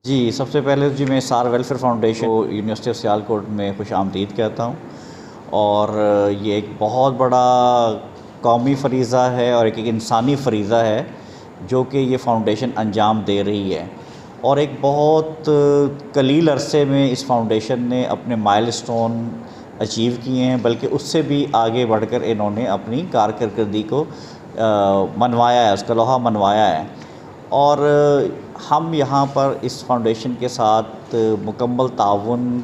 جی، سب سے پہلے جی میں سار ویلفیئر فاؤنڈیشن کو یونیورسٹی آف سیالکوٹ میں خوش آمدید کہتا ہوں، اور یہ ایک بہت بڑا قومی فریضہ ہے اور ایک انسانی فریضہ ہے جو کہ یہ فاؤنڈیشن انجام دے رہی ہے، اور ایک بہت قلیل عرصے میں اس فاؤنڈیشن نے اپنے مائل سٹون اچیو کیے ہیں، بلکہ اس سے بھی آگے بڑھ کر انہوں نے اپنی کارکردگی کو منوایا ہے، اس کا لوہا منوایا ہے۔ اور ہم یہاں پر اس فاؤنڈیشن کے ساتھ مکمل تعاون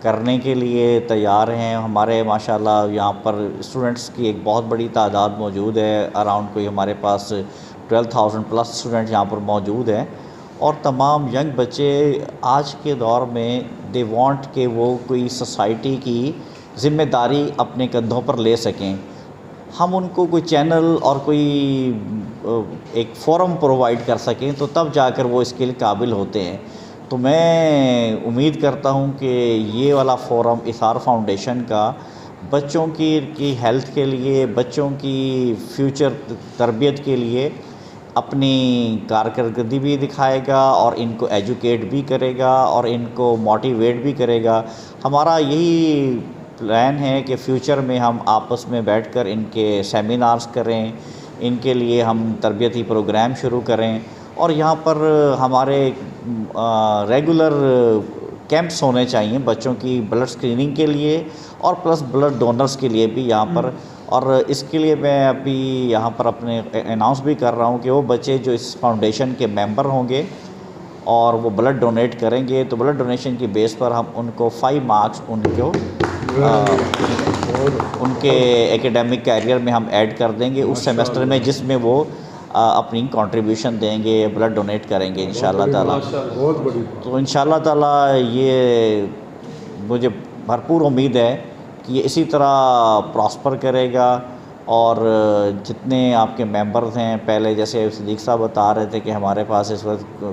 کرنے کے لیے تیار ہیں۔ ہمارے ماشاءاللہ یہاں پر اسٹوڈنٹس کی ایک بہت بڑی تعداد موجود ہے، اراؤنڈ کوئی ہمارے پاس 12,000 پلس اسٹوڈنٹ یہاں پر موجود ہیں، اور تمام ینگ بچے آج کے دور میں دے وانٹ کہ وہ کوئی سوسائٹی کی ذمہ داری اپنے کندھوں پر لے سکیں۔ ہم ان کو کوئی چینل اور کوئی ایک فورم پرووائڈ کر سکیں تو تب جا کر وہ اس کے لیے قابل ہوتے ہیں۔ تو میں امید کرتا ہوں کہ یہ والا فورم اثار فاؤنڈیشن کا بچوں کی ہیلتھ کے لیے، بچوں کی فیوچر تربیت کے لیے اپنی کارکردگی بھی دکھائے گا، اور ان کو ایجوکیٹ بھی کرے گا، اور ان کو موٹیویٹ بھی کرے گا۔ ہمارا یہی پلان ہے کہ فیوچر میں ہم آپس میں بیٹھ کر ان کے سیمینارز کریں، ان کے لیے ہم تربیتی پروگرام شروع کریں، اور یہاں پر ہمارے ریگولر کیمپس ہونے چاہیے بچوں کی بلڈ سکریننگ کے لیے، اور پلس بلڈ ڈونرز کے لیے بھی یہاں پر۔ اور اس کے لیے میں ابھی یہاں پر اپنے اناؤنس بھی کر رہا ہوں کہ وہ بچے جو اس فاؤنڈیشن کے ممبر ہوں گے اور وہ بلڈ ڈونیٹ کریں گے، تو بلڈ ڈونیشن کی بیس پر ہم ان کو 5 مارکس ان کے ایکیڈیمک کیریئر میں ہم ایڈ کر دیں گے اس سیمسٹر میں، جس میں وہ اپنی کنٹریبیوشن دیں گے، بلڈ ڈونیٹ کریں گے انشاءاللہ تعالیٰ۔ تو انشاءاللہ تعالیٰ یہ مجھے بھرپور امید ہے کہ یہ اسی طرح پراسپر کرے گا، اور جتنے آپ کے ممبرز ہیں، پہلے جیسے صدیق صاحب بتا رہے تھے کہ ہمارے پاس اس وقت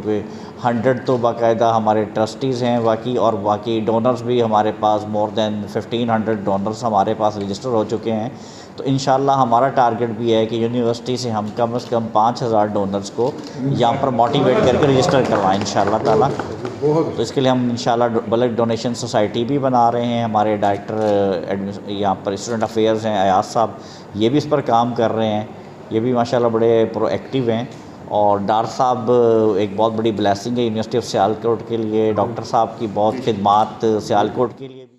100 تو باقاعدہ ہمارے ٹرسٹیز ہیں باقی، اور باقی ڈونرز بھی ہمارے پاس مور دین 1500 ڈونرز ہمارے پاس رجسٹر ہو چکے ہیں۔ تو انشاءاللہ ہمارا ٹارگٹ بھی ہے کہ یونیورسٹی سے ہم کم از کم 5000 ڈونرز کو یہاں پر موٹیویٹ کر کے رجسٹر کروائیں انشاءاللہ تعالیٰ۔ تو اس کے لیے ہم انشاءاللہ بلڈ ڈونیشن سوسائٹی بھی بنا رہے ہیں۔ ہمارے ڈائریکٹر یہاں پر اسٹوڈنٹ افیئرز ہیں ایاز صاحب، یہ بھی اس پر کام کر رہے ہیں، یہ بھی ماشاءاللہ بڑے پرو ایکٹیو ہیں۔ اور ڈار صاحب ایک بہت بڑی بلیسنگ ہے یونیورسٹی آف سیالکوٹ کے لیے، ڈاکٹر صاحب کی بہت خدمات سیالکوٹ کے لیے بھی